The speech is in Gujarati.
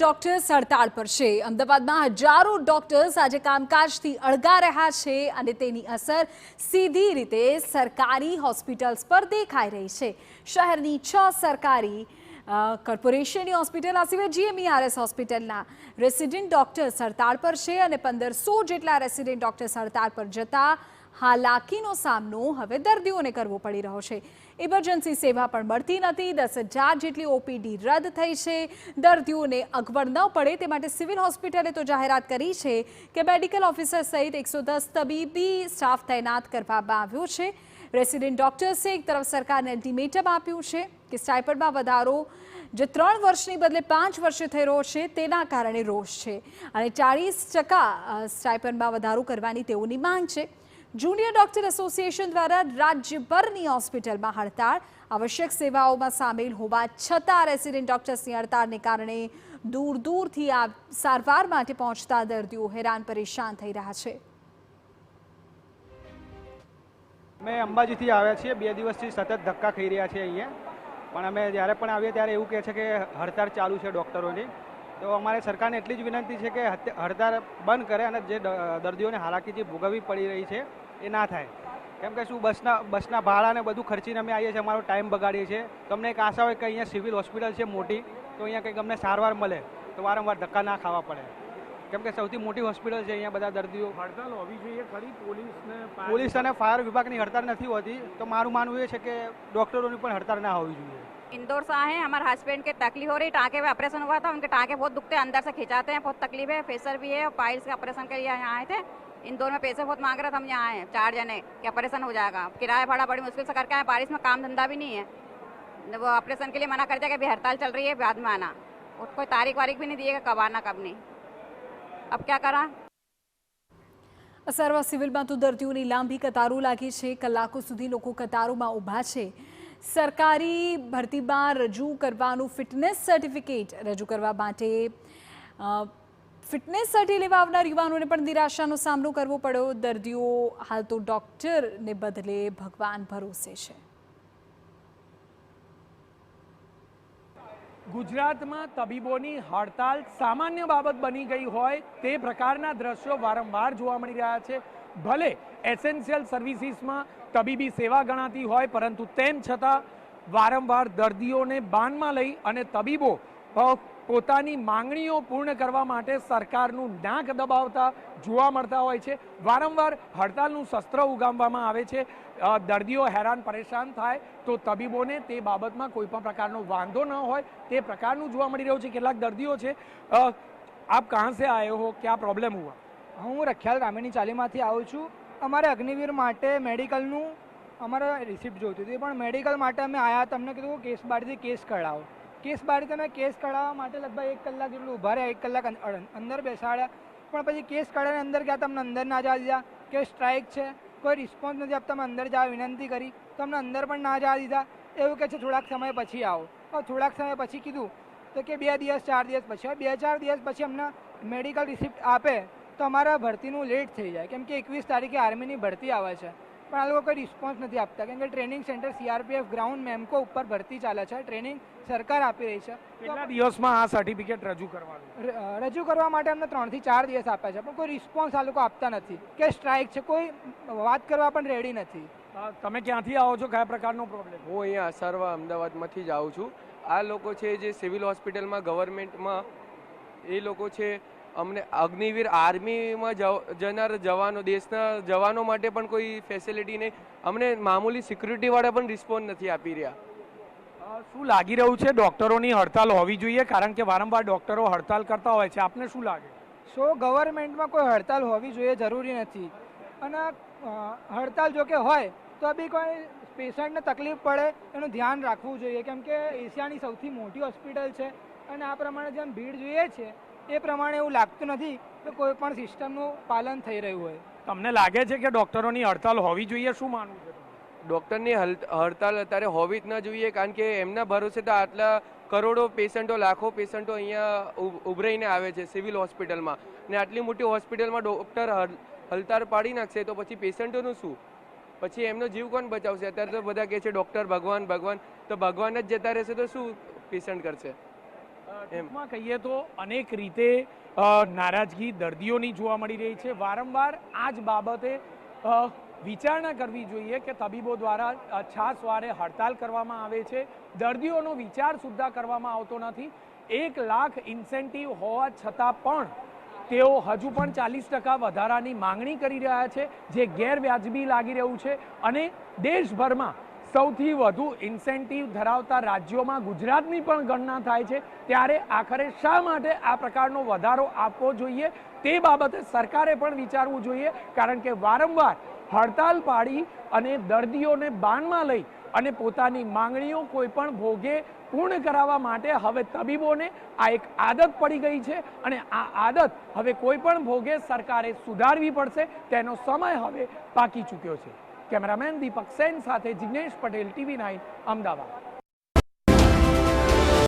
ડોક્ટર્સ હડતાળ પર છે। અમદાવાદમાં હજારો ડોક્ટર્સ આજે કામકાજથી અળગા રહ્યા છે અને તેની અસર સીધી રીતે સરકારી હોસ્પિટલ્સ પર દેખાઈ રહી છે। શહેરની 6 સરકારી કોર્પોરેશનની હોસ્પિટલ આ સિવાય જીએમઈઆરએસ હોસ્પિટલના રેસિડેન્ટ ડોક્ટર્સ હડતાળ પર છે અને 1500 જેટલા રેસિડેન્ટ ડોક્ટર્સ હડતાળ પર જતા હાલાકીનો સામનો હવે દર્દીઓને કરવો પડી રહ્યો છે। ઇમરજન્સી સેવા પણ મળતી નથી। 10,000 જેટલી ઓપીડી રદ થઈ છે। દર્દીઓને અગવડ ન પડે તે માટે સિવિલ હોસ્પિટલે તો જાહેરાત કરી છે કે મેડિકલ ઓફિસર સહિત 110 તબીબી સ્ટાફ તૈનાત કરવામાં આવ્યો છે। રેસિડેન્ટ ડોક્ટર્સે એક તરફ સરકારને અલ્ટિમેટમ આપ્યું છે કે સ્ટાઇપન્ડમાં વધારો જે 3 વર્ષની બદલે 5 વર્ષે થઈ રહ્યો છે તેના કારણે રોષ છે અને 40% સ્ટાઇપન્ડમાં વધારો કરવાની તેઓની માંગ છે। જુનિયર ડોક્ટર એસોસિએશન દ્વારા રાજ્યભરની હોસ્પિટલમાં હડતાળ। આવશ્યક સેવાઓમાં સામેલ હોવા છતાં રેસિડેન્ટ ડોક્ટર્સની હડતાળને કારણે દૂર દૂરથી આ સારવાર માટે પહોંચતા દર્દીઓ હેરાન પરેશાન થઈ રહ્યા છે। અમે અંબાજીથી આવ્યા છીએ। 2 દિવસથી સતત ધક્કા ખાઈ રહ્યા છીએ અહીંયા, પણ અમે જ્યારે પણ આવીએ ત્યારે એવું કહે છે કે હડતાળ ચાલુ છે ડૉક્ટરોની। તો અમારે સરકારને એટલી જ વિનંતી છે કે હડતાળ બંધ કરે અને જે દર્દીઓને હાલાકી જે ભોગવવી પડી રહી છે એ ના થાય। કેમ કે શું બસના ભાડાને બધું ખર્ચીને અમે આવીએ છીએ, અમારો ટાઈમ બગાડીએ છીએ। તો અમને એક આશા હોય કે અહીંયા સિવિલ હોસ્પિટલ છે મોટી, તો અહીંયા કંઈક અમને સારવાર મળે, તો વારંવાર ધક્કા ના ખાવા પડે। કેમ કે સૌથી મોટી હોસ્પિટલ છે, અહીંયા બધા દર્દીઓ હડતાલ હોવી જોઈએ ખરી। પોલીસ અને ફાયર વિભાગની હડતાળ નથી હોતી, તો મારું માનવું એ છે કે ડૉક્ટરોની પણ हड़ताल ना होनी चाहिए। इंदौर से आए हैं। हमारे हस्बैंड के तकलीफ हो रही, टाँके में ऑपरेशन हुआ था, उनके टाँके बहुत दुखते हैं, अंदर से खिंचाते हैं, बहुत तकलीफ है। फेसर भी है और पाइल्स का ऑपरेशन के लिए यहाँ आए थे। इंदौर में पैसे बहुत मांग रहे थे, हम यहाँ आए हैं 4 जने कि ऑपरेशन हो जाएगा। किराया भाड़ा बड़ी मुश्किल से करके आए, बारिश में काम धंधा भी नहीं है। वो ऑपरेशन के लिए मना कर दिया कि अभी हड़ताल चल रही है, बाद में आना। कोई तारीख वारीख भी नहीं दिएगा कब आना कब नहीं। अब क्या करा। અસરવા સિવિલમાં તો દર્દીઓની લાંબી કતારો લાગી છે। કલાકો સુધી લોકો કતારોમાં ઊભા છે। સરકારી ભરતીમાં રજૂ કરવાનું ફિટનેસ સર્ટિફિકેટ રજૂ કરવા માટે ફિટનેસ સર્ટી લેવા આવનાર યુવાનોને પણ નિરાશાનો સામનો કરવો પડ્યો। દર્દીઓ હાલ તો ડૉક્ટરને બદલે ભગવાન ભરોસે છે। ગુજરાતમાં તબીબોની હડતાલ સામાન્ય બાબત બની ગઈ હોય તે પ્રકારના દ્રશ્યો વારંવાર જોવા મળી રહ્યા છે। ભલે એસેન્શિયલ સર્વિસીસમાં તબીબી સેવા ગણાતી હોય, પરંતુ તેમ છતાં વારંવાર દર્દીઓને બાનમાં લઈ અને તબીબો પોતાની માંગણીઓ પૂર્ણ કરવા માટે સરકારનું નાક દબાવતા જોવા મળતા હોય છે। વારંવાર હડતાલનું શસ્ત્ર ઉગામવામાં આવે છે। દર્દીઓ હેરાન પરેશાન થાય તો તબીબોને તે બાબતમાં કોઈ પણ પ્રકારનો વાંધો ન હોય તે પ્રકારનું જોવા મળી રહ્યું છે। કેટલાક દર્દીઓ છે, આપ કહાં સે આયે હો, ક્યા પ્રોબ્લેમ હુઆ? હું રખ્યાલ રામીની ચાલીમાંથી આવું છું। અમારે અગ્નિવીર માટે મેડિકલનું અમારે રિસિપ્ટ જોઈતી હતી, પણ મેડિકલ માટે અમે આવ્યા, તમને કીધું કેસ બારીથી કેસ કઢાવો। કેસ બારીથી અમે કેસ કઢાવવા માટે લગભગ 1 કલાક જેટલું ઊભા રહ્યા, 1 કલાક અંદર બેસાડ્યા, પણ પછી કેસ કઢાવીને અંદર ગયા, તમને અંદર ના જવા દીધા કે સ્ટ્રાઇક છે, કોઈ રિસ્પોન્સ નથી આપતા। અમે અંદર જવા વિનંતી કરી તો અમને અંદર પણ ના જવા દીધા। એવું કહે છે થોડાક સમય પછી આવો। થોડાક સમય પછી કીધું તો કે 2 દિવસ 4 દિવસ પછી। 2-4 દિવસ પછી અમને મેડિકલ રિસિપ્ટ આપે તો અમારા ભરતીનું લેટ થઈ જાય, કેમ કે 21 તારીખે આર્મીની ભરતી આવે છે, પણ આ લોકો કોઈ રિસ્પોન્સ નથી આપતા। કેમ કે training centre CRPF ground Memco ઉપર ભરતી ચાલે છે, ટ્રેનિંગ સરકાર આપી રહી છે। કેટલા દિવસમાં આ સર્ટિફિકેટ રજૂ કરવાનું? રજૂ કરવા માટે અમને 3 થી 4 દિવસ આપ્યા છે, પણ કોઈ રિસ્પોન્સ આ લોકો આપતા નથી કે સ્ટ્રાઇક છે, કોઈ વાત કરવા પણ રેડી નથી। તમે ક્યાંથી આવો છો, કયા પ્રકારનો પ્રોબ્લેમ? હું અહીંયા અસરવા અમદાવાદમાંથી જ આવું છું। આ લોકો છે જે સિવિલ હોસ્પિટલમાં ગવર્મેન્ટમાં એ લોકો છે, અમને અગ્નિવીર આર્મીમાં જનાર જવાનો, દેશના જવાનો માટે પણ કોઈ ફેસિલિટી નહીં, અમને મામૂલી સિક્યુરિટીવાળા પણ રિસ્પોન્સ નથી આપી રહ્યા। શું લાગી રહ્યું છે, ડૉક્ટરોની હડતાલ હોવી જોઈએ? કારણ કે વારંવાર ડૉક્ટરો હડતાલ કરતા હોય છે, આપને શું લાગે? ગવર્મેન્ટમાં કોઈ હડતાલ હોવી જોઈએ જરૂરી નથી, અને હડતાલ જો કે હોય તો બી કોઈ પેશન્ટને તકલીફ પડે એનું ધ્યાન રાખવું જોઈએ, કેમ કે એશિયાની સૌથી મોટી હોસ્પિટલ છે અને આ પ્રમાણે જેમ ભીડ જોઈએ છે એ પ્રમાણે એવું લાગતું નથી કે કોઈ પણ સિસ્ટમનું પાલન થઈ રહ્યું હોય। તમને લાગે છે કે ડૉક્ટરોની હડતાલ હોવી જોઈએ? શું માનવું છે? ડૉક્ટરની હડતાલ અત્યારે હોવી જ ન જોઈએ, કારણ કે એમના ભરોસે તો આટલા કરોડો પેશન્ટો, લાખો પેશન્ટો અહીંયા ઉભરાઈને આવે છે સિવિલ હોસ્પિટલમાં, ને આટલી મોટી હોસ્પિટલમાં ડૉક્ટર હડતાલ પાડી નાખશે તો પછી પેશન્ટોનું શું? પછી એમનો જીવ કોણ બચાવશે? અત્યારે તો બધા કહે છે ડૉક્ટર ભગવાન ભગવાન, તો ભગવાન જ જતા રહેશે તો શું પેશન્ટ કરશે? ટૂંકમાં કહીએ તો અનેક રીતે નારાજગી દર્દીઓની જોવા મળી રહી છે. વારંવાર આ જ બાબતે વિચારણા કરવી જોઈએ કે તબીબો દ્વારા છાસવારે હડતાલ કરવામાં આવે છે, દર્દીઓનો વિચાર સુદ્ધા કરવામાં આવતો નથી. 1 લાખ ઇન્સેન્ટિવ હોવા છતાં પણ તેઓ હજુ પણ 40% વધારાની માંગણી કરી રહ્યા છે, જે ગેરવ્યાજબી લાગી રહ્યું છે. અને દેશભરમાં સૌથી વધુ ઇન્સેન્ટિવ ધરાવતા રાજ્યોમાં ગુજરાતની પણ ગણના થાય છે. ત્યારે આખરે શા માટે આ પ્રકારનો વધારો આપવો જોઈએ તે બાબતે સરકારે પણ વિચારવું જોઈએ, કારણ કે વારંવાર હડતાલ પાડી અને દર્દીઓને બાનમાં લઈ અને પોતાની માંગણીઓ કોઈ પણ ભોગે પૂર્ણ કરાવવા માટે હવે તબીબોને આ એક આદત પડી ગઈ છે અને આ આદત હવે કોઈ પણ ભોગે સરકારે સુધારવી પડશે. તેનો સમય હવે પાકી ચૂક્યો છે. કેમેરામેન દીપક સેન સાથે જિગ્નેશ પટેલ, TV9 અમદાવાદ.